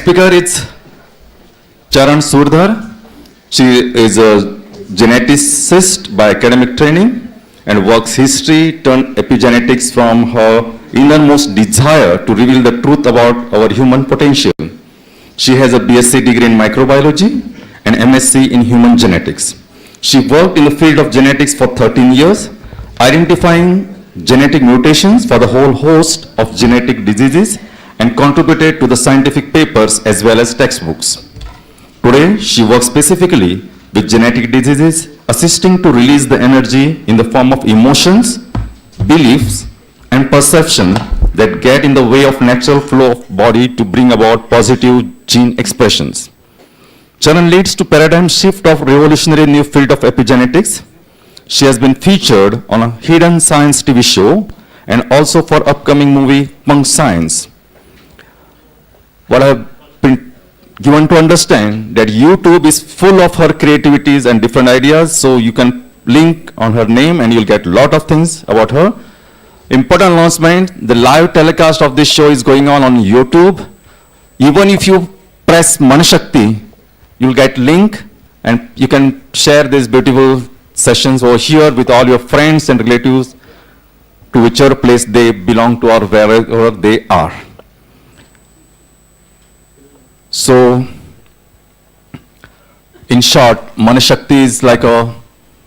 speaker is Charan Surdhar. She is a geneticist by academic training and works history turned epigenetics from her innermost desire to reveal the truth about our human potential. She has a BSc degree in microbiology and MSc in human genetics. She worked in the field of genetics for 13 years, identifying genetic mutations for the whole host of genetic diseases and contributed to the scientific papers as well as textbooks. Today, she works specifically with genetic diseases, assisting to release the energy in the form of emotions, beliefs, and perception that get in the way of natural flow of body to bring about positive gene expressions. Charan leads to paradigm shift of revolutionary new field of epigenetics. She has been featured on a Hidden Science TV show and also for upcoming movie Punk Science. What I have been given to understand that YouTube is full of her creativities and different ideas, so you can link on her name and you'll get a lot of things about her. Important announcement, the live telecast of this show is going on YouTube. Even if you press Manashakti, you'll get link and you can share these beautiful sessions over here with all your friends and relatives to whichever place they belong to or wherever they are. So, in short, Manashakti is like a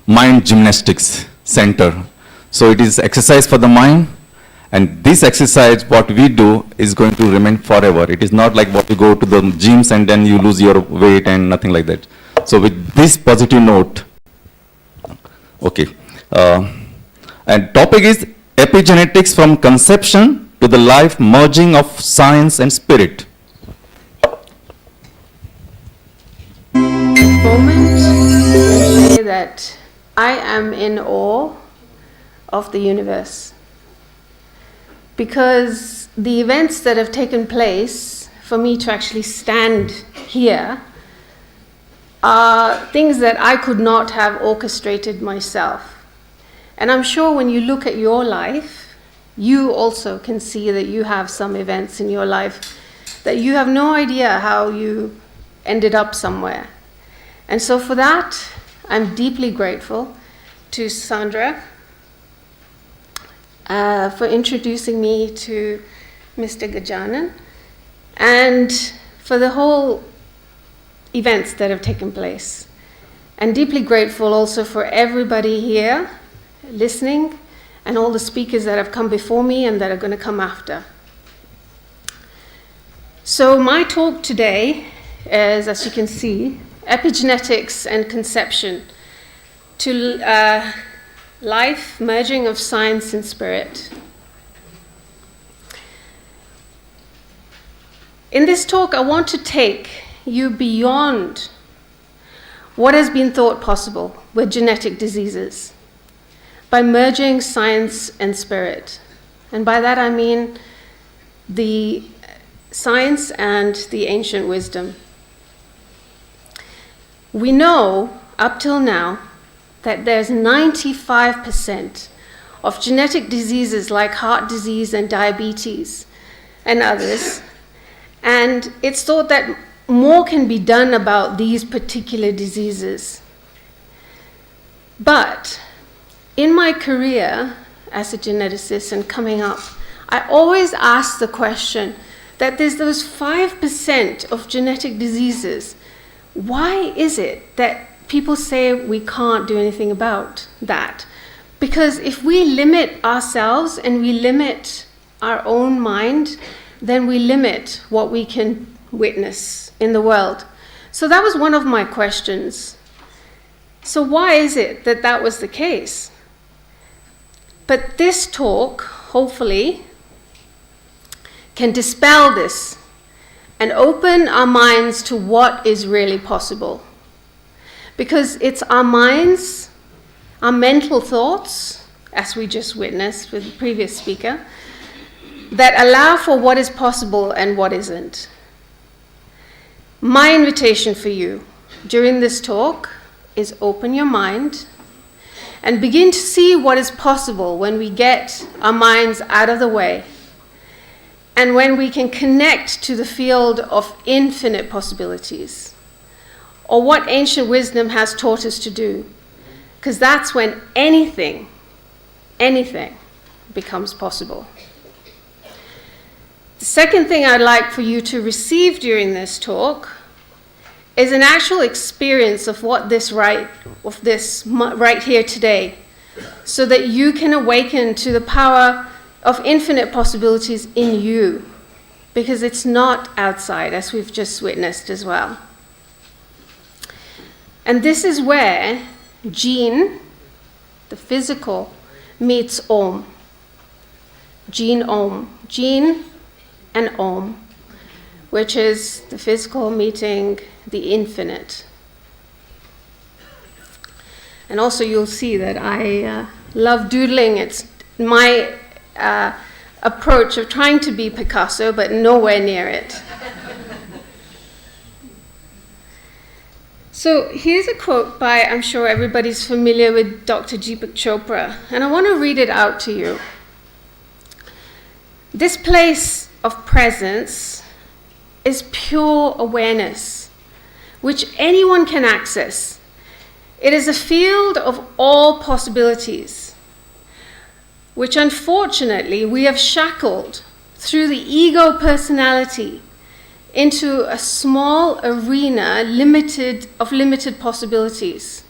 mind gymnastics center. So it is exercise for the mind, and this exercise, what we do, is going to remain forever. It is not like what you go to the gyms and then you lose your weight and nothing like that. So with this positive note, okay. And topic is epigenetics from conception to the life merging of science and spirit. Moment to say that I am in awe of the universe, because the events that have taken place for me to actually stand here are things that I could not have orchestrated myself. And I'm sure when you look at your life, you also can see that you have some events in your life that you have no idea how you ended up somewhere. And so for that, I'm deeply grateful to Sandra for introducing me to Mr. Gajanan and for the whole events that have taken place. And deeply grateful also for everybody here listening and all the speakers that have come before me and that are going to come after. So my talk today is, as you can see, epigenetics and conception to life merging of science and spirit. In this talk, I want to take you beyond what has been thought possible with genetic diseases by merging science and spirit. And by that I mean the science and the ancient wisdom. We know up till now that there's 95% of genetic diseases like heart disease and diabetes and others, and it's thought that more can be done about these particular diseases. But in my career as a geneticist and coming up, I always ask the question that there's those 5% of genetic diseases. Why is it that people say we can't do anything about that? Because if we limit ourselves and we limit our own mind, then we limit what we can witness in the world. So that was one of my questions. So why is it that that was the case? But this talk, hopefully, can dispel this and open our minds to what is really possible. Because it's our minds, our mental thoughts, as we just witnessed with the previous speaker, that allow for what is possible and what isn't. My invitation for you during this talk is open your mind and begin to see what is possible when we get our minds out of the way and when we can connect to the field of infinite possibilities, or what ancient wisdom has taught us to do, because that's when anything becomes possible. The second thing I'd like for you to receive during this talk is an actual experience of what this right here today, so that you can awaken to the power of infinite possibilities in you, because it's not outside, as we've just witnessed as well. And this is where gene, the physical, meets Om. Gene Om. Gene and Om, which is the physical meeting the infinite. And also you'll see that I love doodling. It's my approach of trying to be Picasso, but nowhere near it. So here's a quote by, I'm sure everybody's familiar with Dr. Deepak Chopra, and I want to read it out to you. This place of presence is pure awareness, which anyone can access. It is a field of all possibilities, which unfortunately we have shackled through the ego personality into a small arena of limited possibilities.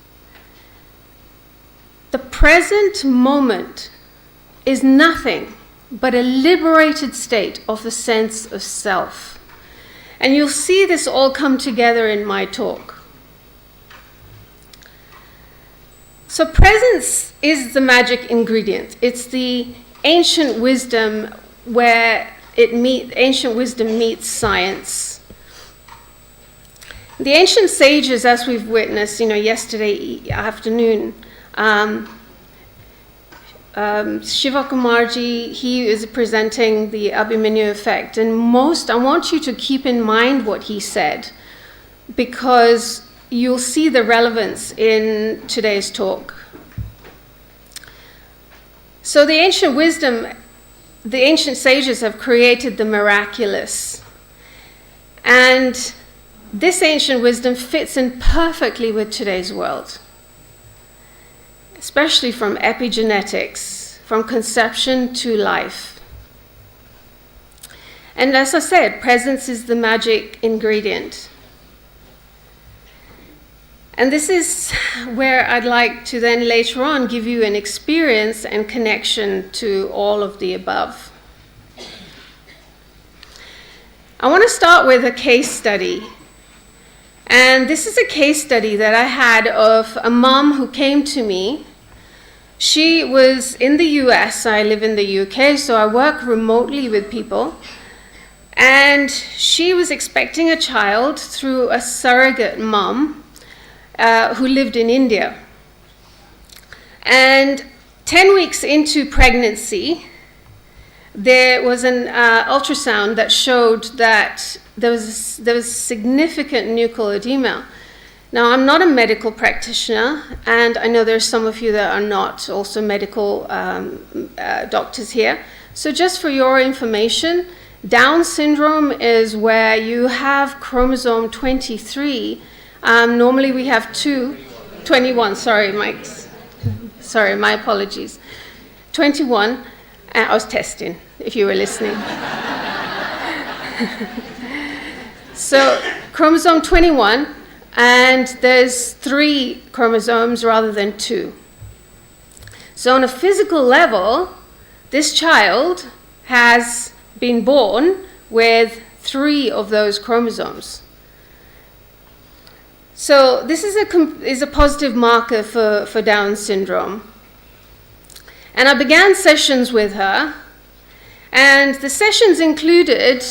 The present moment is nothing but a liberated state of the sense of self. And you'll see this all come together in my talk. So presence is the magic ingredient. It's the ancient wisdom where ancient wisdom meets science. The ancient sages, as we've witnessed, yesterday afternoon, Shiva Kumarji, he is presenting the Abhimanyu effect, and I want you to keep in mind what he said, because you'll see the relevance in today's talk. So the ancient wisdom, the ancient sages have created the miraculous, and this ancient wisdom fits in perfectly with today's world, especially from epigenetics, from conception to life. And as I said, presence is the magic ingredient. And this is where I'd like to then later on give you an experience and connection to all of the above. I want to start with a case study. And this is a case study that I had of a mom who came to me. She was in the US, I live in the UK, so I work remotely with people. And she was expecting a child through a surrogate mom who lived in India. And 10 weeks into pregnancy, there was an ultrasound that showed that there was significant nuchal edema. Now, I'm not a medical practitioner, and I know there's some of you that are not also medical doctors here. So just for your information, Down syndrome is where you have chromosome 23. Normally we have 21, sorry, Mike's. Sorry, my apologies. 21, I was testing, if you were listening. So chromosome 21, and there's 3 chromosomes rather than 2. So on a physical level, this child has been born with 3 of those chromosomes. So this is a positive marker for Down syndrome. And I began sessions with her, and the sessions included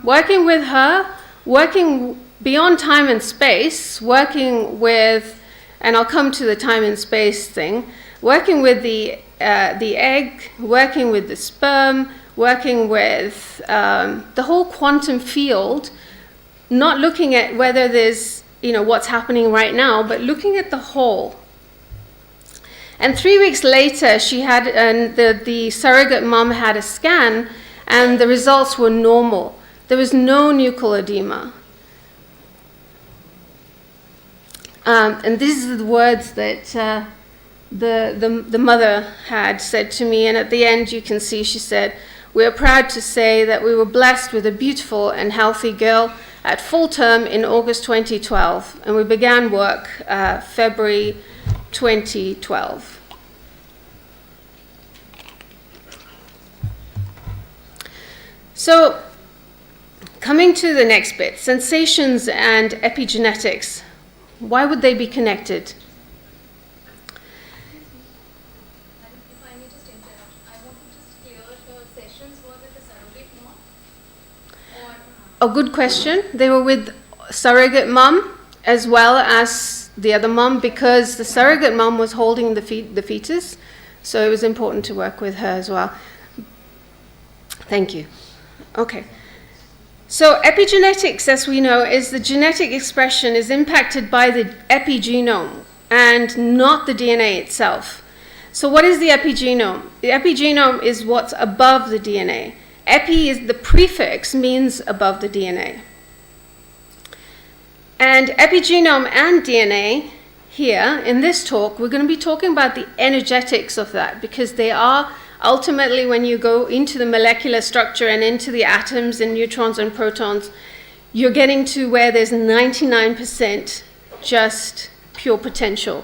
working with her, working beyond time and space, working with, and I'll come to the time and space thing, working with the egg, working with the sperm, working with the whole quantum field, not looking at whether there's what's happening right now, but looking at the whole. And 3 weeks later, she had the surrogate mom had a scan, and the results were normal. There was no nuchal edema. And these are the words that the mother had said to me, and at the end you can see she said, "We are proud to say that we were blessed with a beautiful and healthy girl at full term in August 2012, and we began work February 2012. So, coming to the next bit, sensations and epigenetics. Why would they be connected? If I may just interrupt, I want to just clear the sessions were with the surrogate mom or A good question. They were with surrogate mom as well as the other mom, because the surrogate mom was holding the fetus, so it was important to work with her as well. Thank you. Okay. So epigenetics, as we know, is the genetic expression is impacted by the epigenome and not the DNA itself. So what is the epigenome? The epigenome is what's above the DNA. Epi is the prefix, means above the DNA. And epigenome and DNA, here in this talk, we're going to be talking about the energetics of that, because they are ultimately, when you go into the molecular structure and into the atoms and neutrons and protons, you're getting to where there's 99% just pure potential.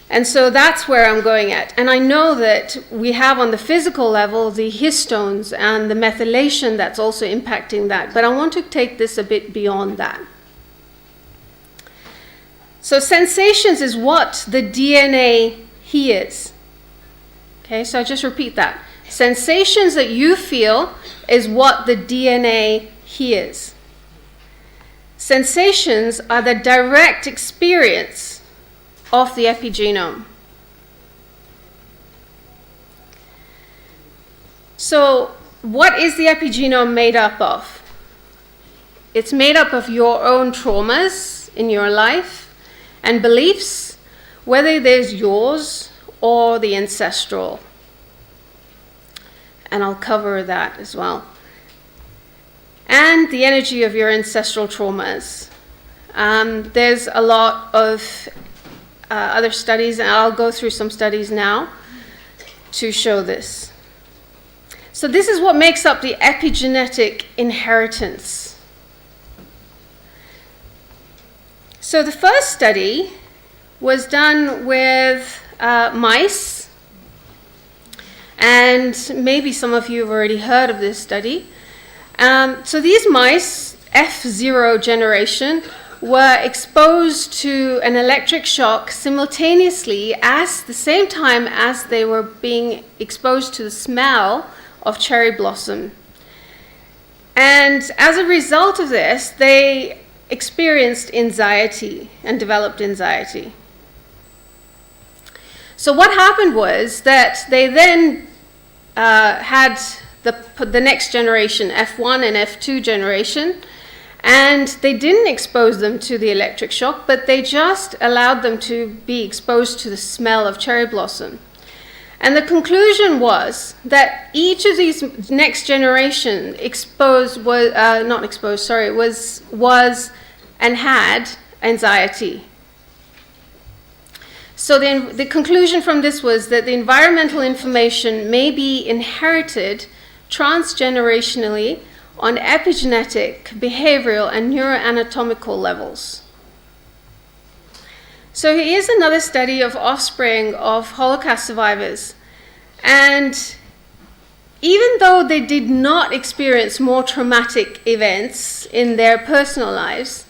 And so that's where I'm going at. And I know that we have on the physical level the histones and the methylation that's also impacting that, but I want to take this a bit beyond that. So sensations is what the DNA hears. Okay, so I just repeat that. Sensations that you feel is what the DNA hears. Sensations are the direct experience of the epigenome. So, what is the epigenome made up of? It's made up of your own traumas in your life and beliefs, whether there's yours or the ancestral. And I'll cover that as well. And the energy of your ancestral traumas. There's a lot of other studies, and I'll go through some studies now to show this. So this is what makes up the epigenetic inheritance. So the first study was done with mice, and maybe some of you have already heard of this study. So these mice, F0 generation, were exposed to an electric shock simultaneously at the same time as they were being exposed to the smell of cherry blossom. And as a result of this, they experienced anxiety and developed anxiety. So what happened was that they then had the next generation, F1 and F2 generation, and they didn't expose them to the electric shock, but they just allowed them to be exposed to the smell of cherry blossom. And the conclusion was that each of these next generation was and had anxiety. So the conclusion from this was that the environmental information may be inherited transgenerationally on epigenetic, behavioral, and neuroanatomical levels. So here's another study of offspring of Holocaust survivors. And even though they did not experience more traumatic events in their personal lives,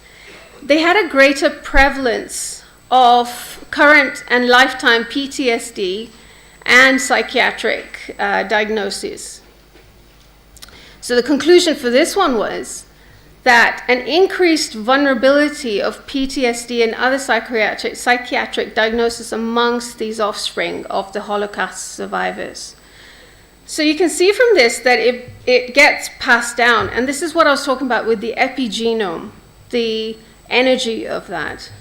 they had a greater prevalence of current and lifetime PTSD and psychiatric diagnoses. So the conclusion for this one was that an increased vulnerability of PTSD and other psychiatric diagnosis amongst these offspring of the Holocaust survivors. So you can see from this that it gets passed down, and this is what I was talking about with the epigenome, the energy of that.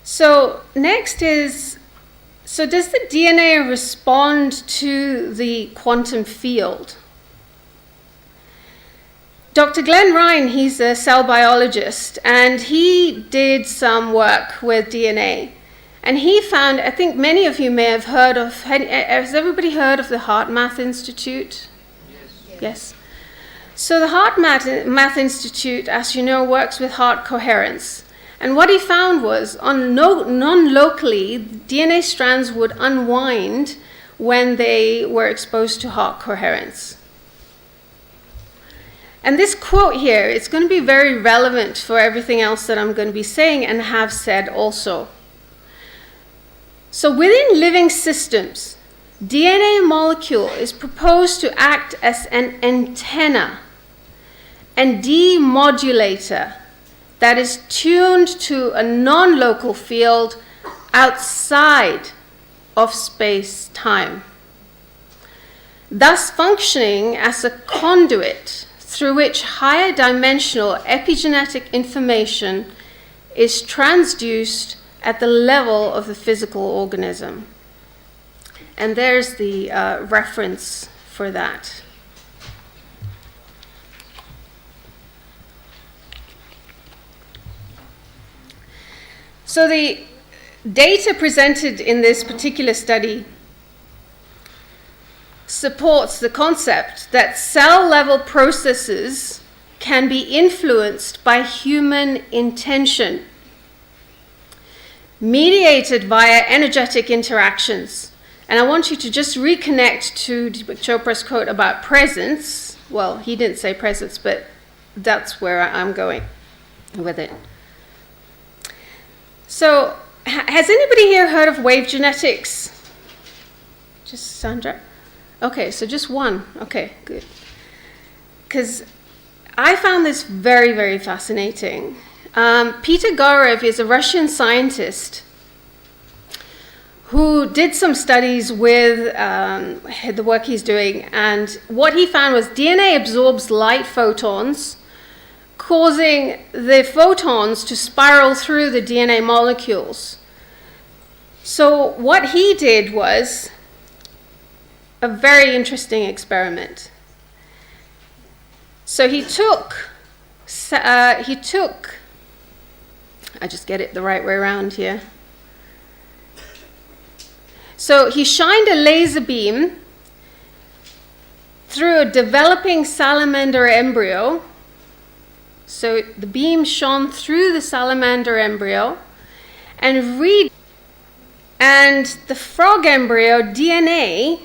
So next is So does the DNA respond to the quantum field? Dr. Glenn Ryan, he's a cell biologist, and he did some work with DNA. And he found, I think many of you may have heard of, has everybody heard of the HeartMath Institute? Yes. So the HeartMath Institute, as you know, works with heart coherence. And what he found was, non-locally, DNA strands would unwind when they were exposed to heart coherence. And this quote here, it's going to be very relevant for everything else that I'm going to be saying and have said also. So within living systems, DNA molecule is proposed to act as an antenna and demodulator that is tuned to a non-local field outside of space-time, thus functioning as a conduit through which higher dimensional epigenetic information is transduced at the level of the physical organism. And there's the reference for that. So the data presented in this particular study supports the concept that cell-level processes can be influenced by human intention, mediated via energetic interactions. And I want you to just reconnect to Deepak Chopra's quote about presence. Well, he didn't say presence, but that's where I'm going with it. So, has anybody here heard of wave genetics? Just Sandra? Okay, so just one. Okay, good. Because I found this very, very fascinating. Peter Garev is a Russian scientist who did some studies with the work he's doing, and what he found was DNA absorbs light photons, causing the photons to spiral through the DNA molecules. So what he did was a very interesting experiment. So he took, I just get it the right way around here. So he shined a laser beam through a developing salamander embryo. So the beam shone through the salamander embryo and the frog embryo DNA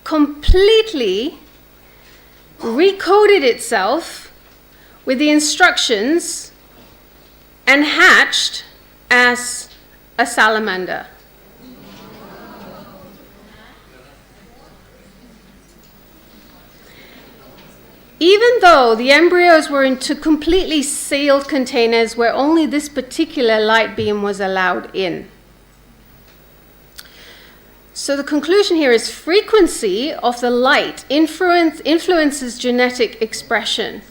completely recoded itself with the instructions and hatched as a salamander. Even though the embryos were into completely sealed containers where only this particular light beam was allowed in. So the conclusion here is frequency of the light influences genetic expression.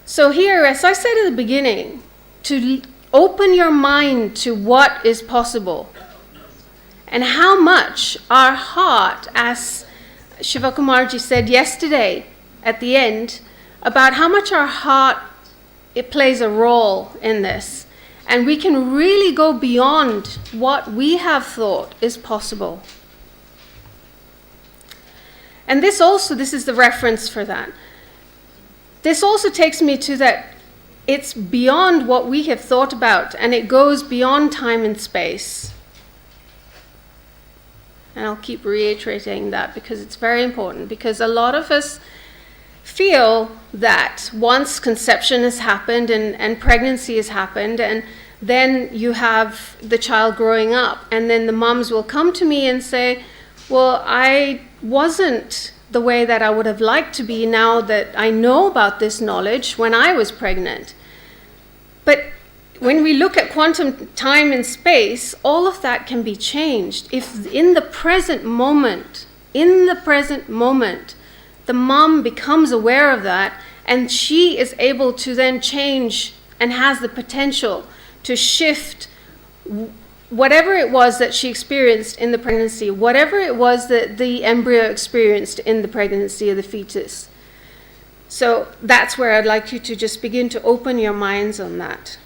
So here, as I said at the beginning, to open your mind to what is possible and how much our heart, as Shivakumarji said yesterday at the end, about how much our heart, it plays a role in this. And we can really go beyond what we have thought is possible. And this is the reference for that. This also takes me to that it's beyond what we have thought about, and it goes beyond time and space. And I'll keep reiterating that because it's very important, because a lot of us feel that once conception has happened and pregnancy has happened, and then you have the child growing up, and then the moms will come to me and say, well, I wasn't the way that I would have liked to be now that I know about this knowledge when I was pregnant. But when we look at quantum time and space, all of that can be changed. If in the present moment, the mom becomes aware of that, and she is able to then change and has the potential to shift whatever it was that she experienced in the pregnancy, whatever it was that the embryo experienced in the pregnancy of the fetus. So that's where I'd like you to just begin to open your minds on that.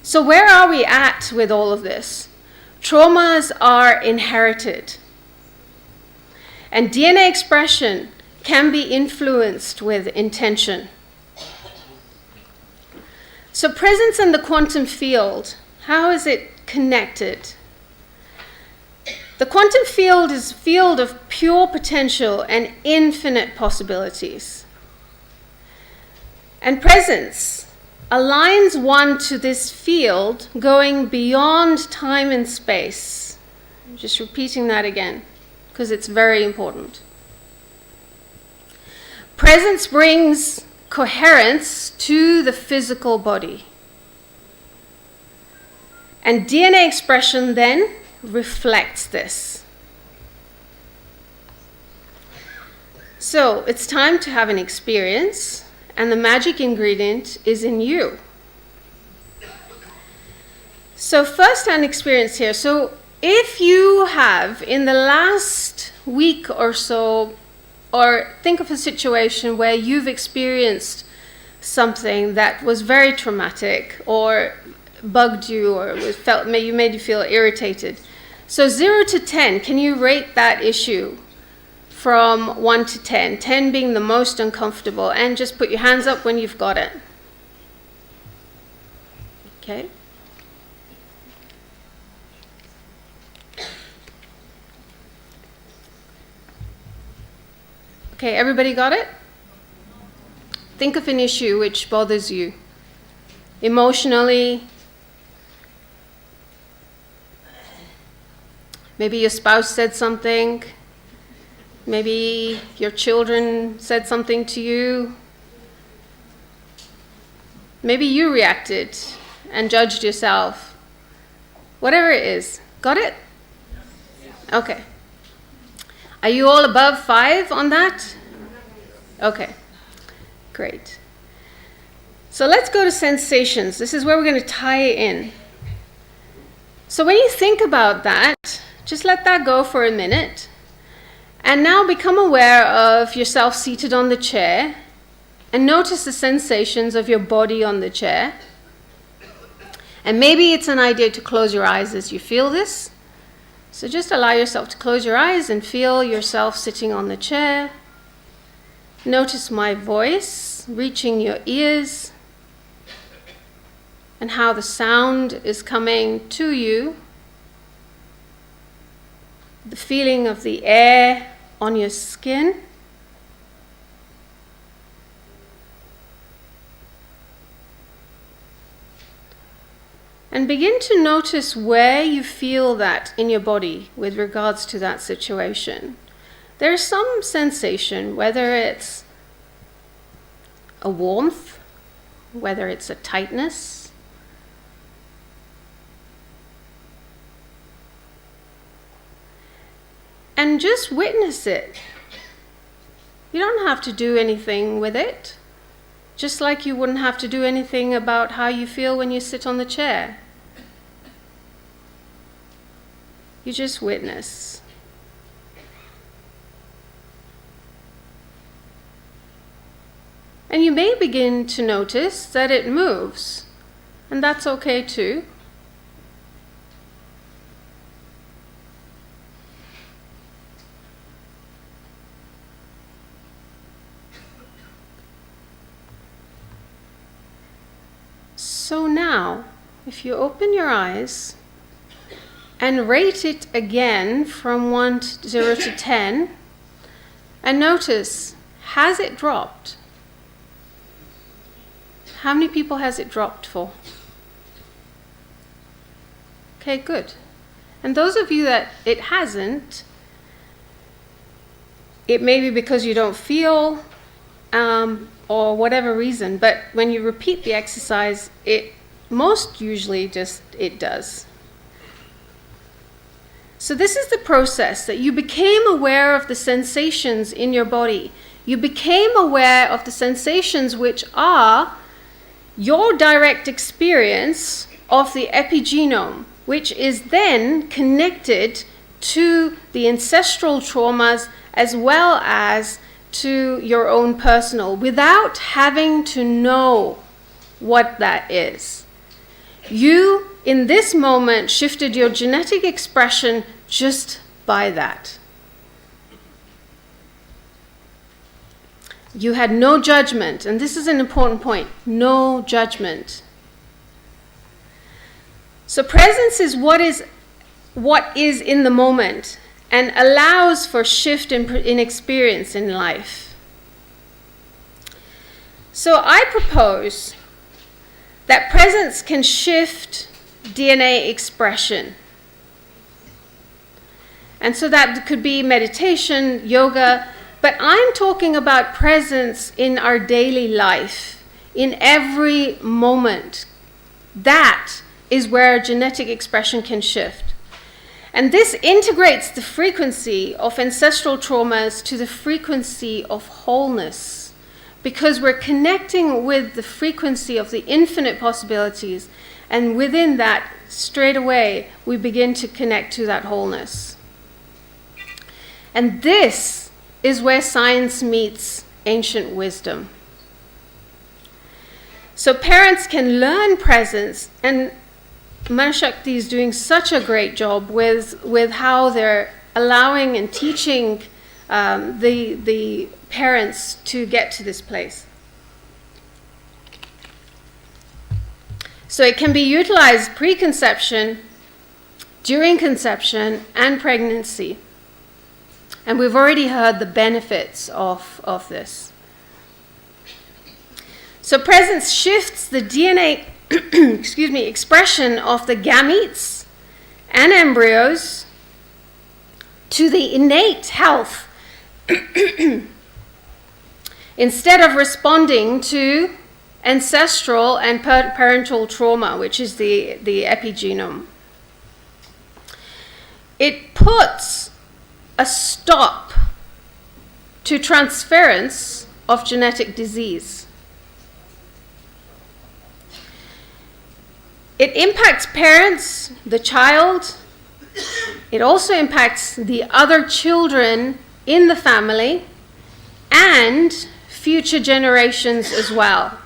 So where are we at with all of this? Traumas are inherited. And DNA expression can be influenced with intention. So presence in the quantum field, how is it connected? The quantum field is a field of pure potential and infinite possibilities. And presence aligns one to this field going beyond time and space. I'm just repeating that again, because it's very important. Presence brings coherence to the physical body. And DNA expression then reflects this. So it's time to have an experience, and the magic ingredient is in you. So first-hand experience here. So if you have, in the last week or so, or think of a situation where you've experienced something that was very traumatic or bugged you or made you feel irritated. So 0 to 10, can you rate that issue from 1 to 10? 10 being the most uncomfortable, and just put your hands up when you've got it. Okay. Okay, everybody got it? Think of an issue which bothers you emotionally. Maybe your spouse said something. Maybe your children said something to you. Maybe you reacted and judged yourself. Whatever it is. Got it? Okay. Are you all above 5 on that? Okay, great. So let's go to sensations. This is where we're going to tie it in. So when you think about that, just let that go for a minute. And now become aware of yourself seated on the chair, and notice the sensations of your body on the chair. And maybe it's an idea to close your eyes as you feel this. So just allow yourself to close your eyes and feel yourself sitting on the chair. Notice my voice reaching your ears and how the sound is coming to you. The feeling of the air on your skin. And begin to notice where you feel that in your body with regards to that situation. There's some sensation, whether it's a warmth, whether it's a tightness. And just witness it. You don't have to do anything with it. Just like you wouldn't have to do anything about how you feel when you sit on the chair. You just witness. And you may begin to notice that it moves, and that's okay too. So now, if you open your eyes and rate it again from 0 to 10, and notice, has it dropped? How many people has it dropped for? Okay, good. And those of you that it hasn't, it may be because you don't feel, or whatever reason, but when you repeat the exercise, it most usually just, it does. So this is the process that you became aware of the sensations in your body. You became aware of the sensations which are your direct experience of the epigenome, which is then connected to the ancestral traumas as well as to your own personal, without having to know what that is. You, in this moment, shifted your genetic expression just by that. You had no judgment, and this is an important point, no judgment. So presence is what is in the moment and allows for shift in experience in life. So I propose that presence can shift DNA expression. And so that could be meditation, yoga, but I'm talking about presence in our daily life, in every moment. That is where genetic expression can shift. And this integrates the frequency of ancestral traumas to the frequency of wholeness, because we're connecting with the frequency of the infinite possibilities, and within that, straight away, we begin to connect to that wholeness. And this is where science meets ancient wisdom. So parents can learn presence, and Manashakti is doing such a great job with how they're allowing and teaching the parents to get to this place. So it can be utilized preconception, during conception, and pregnancy. And we've already heard the benefits of this. So presence shifts the DNA expression of the gametes and embryos to the innate health instead of responding to ancestral and parental trauma, which is the epigenome. It puts a stop to transference of genetic disease. It impacts parents, the child. It also impacts the other children in the family and future generations as well.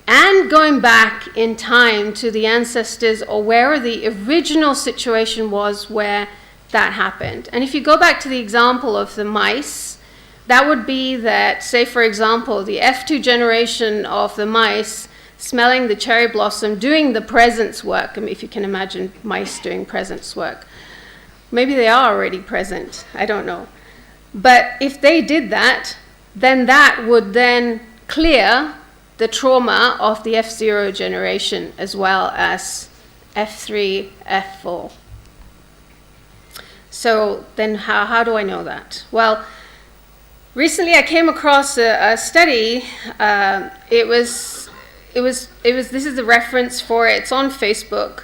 And going back in time to the ancestors, or where the original situation was where that happened. And if you go back to the example of the mice, that would be that, say for example, the F2 generation of the mice smelling the cherry blossom, doing the presence work. I mean, if you can imagine mice doing presence work. Maybe they are already present, I don't know. But if they did that, then that would then clear the trauma of the F0 generation as well as F3, F4. So then how do I know that? Well, recently I came across a study. This is the reference for it. It's on Facebook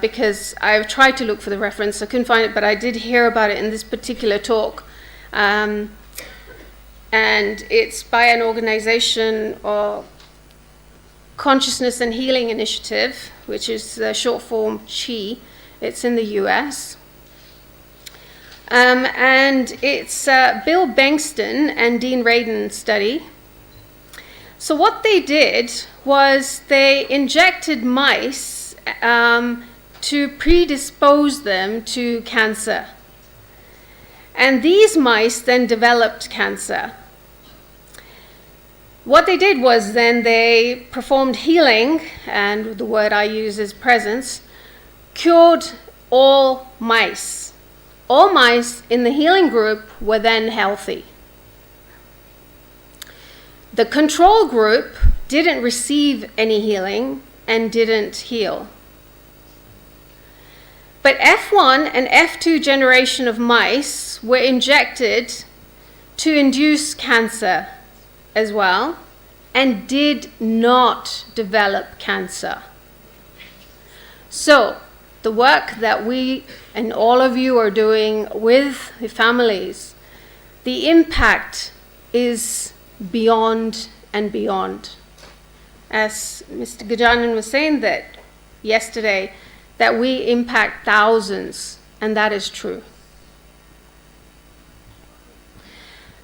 because I've tried to look for the reference. I couldn't find it, but I did hear about it in this particular talk. And it's by an organization or Consciousness and Healing Initiative, which is the short form CHI. It's in the US. And it's Bill Bengston and Dean Radin study. So what they did was they injected mice to predispose them to cancer. And these mice then developed cancer. What they did was then they performed healing, and the word I use is presence, cured all mice. All mice in the healing group were then healthy. The control group didn't receive any healing and didn't heal. But F1 and F2 generation of mice were injected to induce cancer as well and did not develop cancer. So the work that we and all of you are doing with the families, the impact is beyond and beyond. as Mr. Gajanan was saying that yesterday, that we impact thousands, and that is true.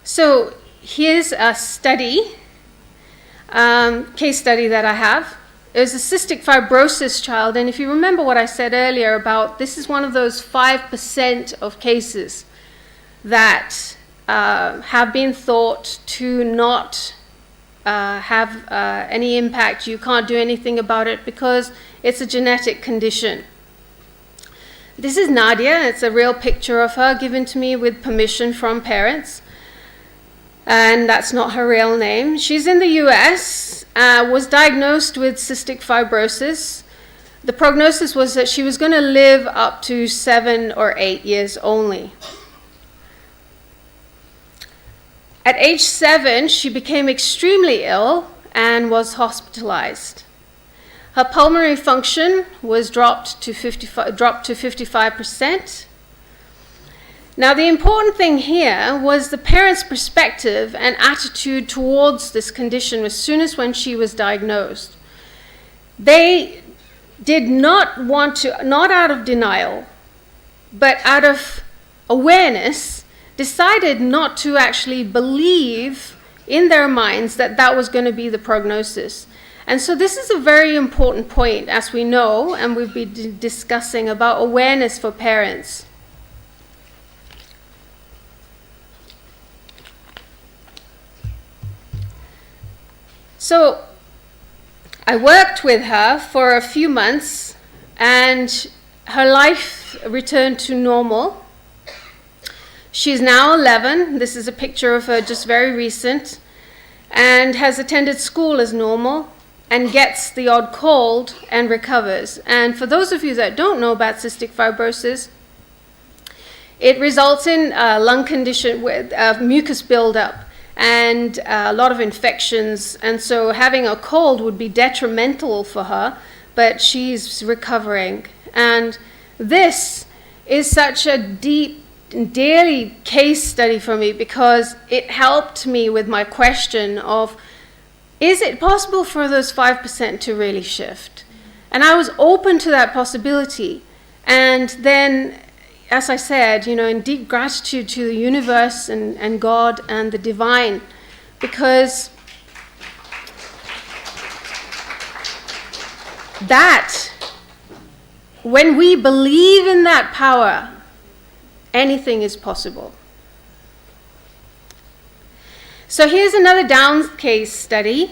So here's a study, case study that I have. It was a cystic fibrosis child, and if you remember what I said earlier about this is one of those 5% of cases that have been thought to not have any impact. You can't do anything about it because it's a genetic condition. This is Nadia. It's a real picture of her given to me with permission from parents. And that's not her real name. She's in the US, was diagnosed with cystic fibrosis. The prognosis was that she was going to live up to 7 or 8 years only. At age 7, she became extremely ill and was hospitalized. Her pulmonary function was dropped to 55%. Now, the important thing here was the parents' perspective and attitude towards this condition as soon as when she was diagnosed. They did not want to, not out of denial, but out of awareness, decided not to actually believe in their minds that that was going to be the prognosis. And so this is a very important point, as we know, and we've been discussing about awareness for parents. So I worked with her for a few months, and her life returned to normal. She's now 11. This is a picture of her just very recent, and has attended school as normal and gets the odd cold and recovers. And for those of you that don't know about cystic fibrosis, it results in a lung condition with mucus buildup and a lot of infections. And so having a cold would be detrimental for her, but she's recovering. And this is such a deep daily case study for me because it helped me with my question of, is it possible for those 5% to really shift? And I was open to that possibility. And then, as I said, in deep gratitude to the universe and God and the divine, because that, when we believe in that power, anything is possible. So here's another Downs case study.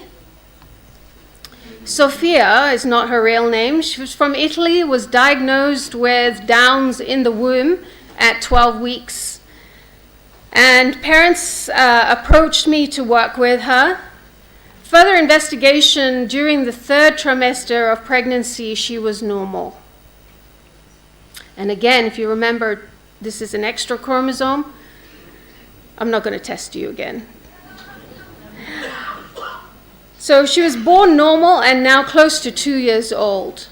Sophia is not her real name. She was from Italy, was diagnosed with Downs in the womb at 12 weeks. And parents approached me to work with her. Further investigation, during the 3rd trimester of pregnancy, she was normal. And again, if you remember, this is an extra chromosome. I'm not going to test you again. So she was born normal and now close to 2 years old.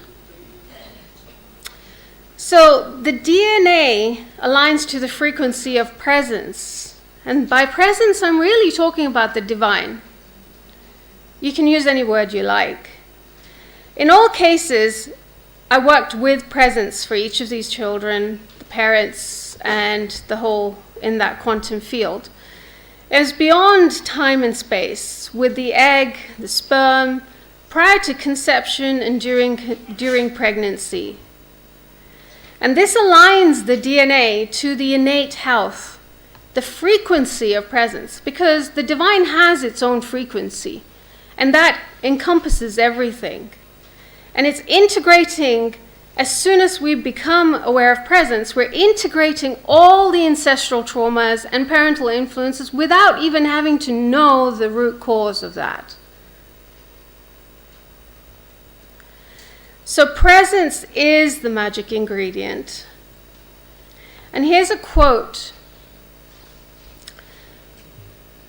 So the DNA aligns to the frequency of presence. And by presence, I'm really talking about the divine. You can use any word you like. In all cases, I worked with presence for each of these children, the parents, and the whole in that quantum field. It was beyond time and space, with the egg, the sperm, prior to conception and during pregnancy. And this aligns the DNA to the innate health, the frequency of presence, because the divine has its own frequency, and that encompasses everything. And it's integrating, as soon as we become aware of presence, we're integrating all the ancestral traumas and parental influences without even having to know the root cause of that. So presence is the magic ingredient. And here's a quote.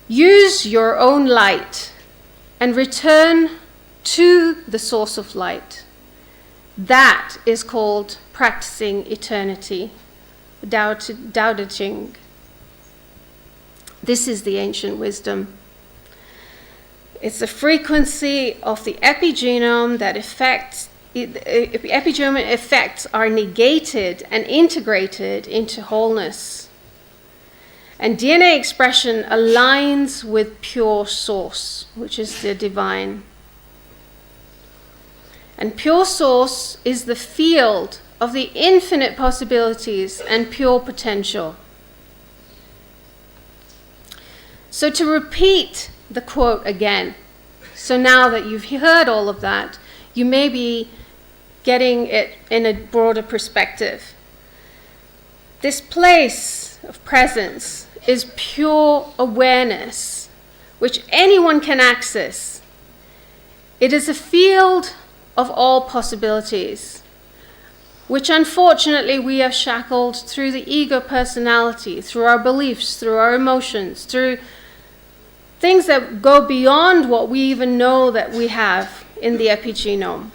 Use your own light and return to the source of light. That is called practicing eternity, Tao Te Ching. This is the ancient wisdom. It's the frequency of the epigenome that epigenome effects are negated and integrated into wholeness. And DNA expression aligns with pure source, which is the divine. And pure source is the field of the infinite possibilities and pure potential. So to repeat the quote again, so now that you've heard all of that, you may be getting it in a broader perspective. This place of presence is pure awareness, which anyone can access. It is a field of all possibilities, which unfortunately we are shackled through the ego personality, through our beliefs, through our emotions, through things that go beyond what we even know that we have in the epigenome.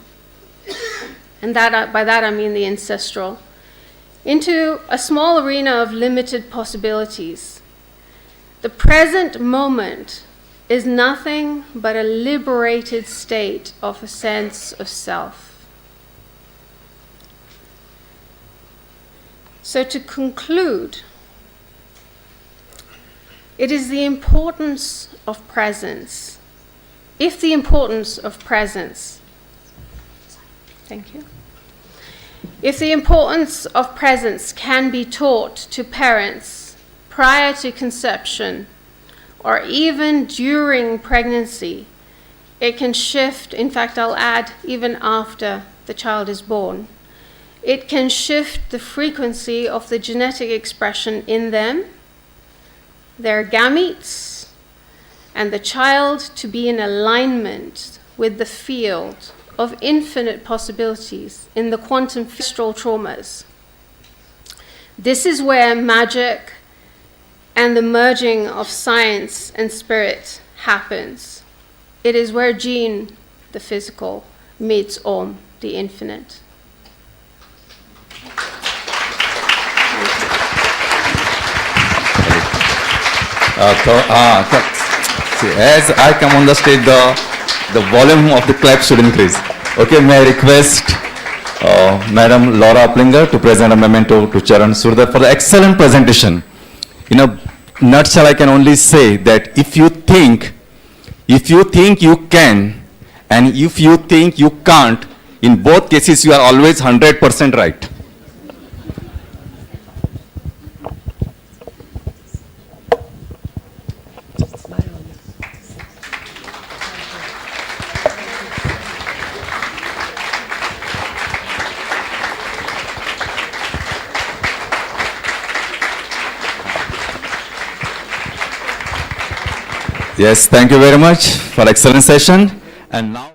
And by that I mean the ancestral, into a small arena of limited possibilities. The present moment is nothing but a liberated state of a sense of self. So to conclude, it is the importance of presence. If the importance of presence, thank you. If the importance of presence can be taught to parents prior to conception, or even during pregnancy, it can shift, in fact I'll add even after the child is born, it can shift the frequency of the genetic expression in them, their gametes, and the child to be in alignment with the field of infinite possibilities in the quantum astral traumas. This is where magic and the merging of science and spirit happens. It is where Jin, the physical, meets Om, the infinite. See, as I come on the stage, the volume of the clap should increase. Okay, may I request Madam Laura Uplinger to present a memento to Charan Surdhar for the excellent presentation. In a nutshell, I can only say that if you think you can, and if you think you can't, in both cases you are always 100% right. Yes, thank you very much for excellent session. And now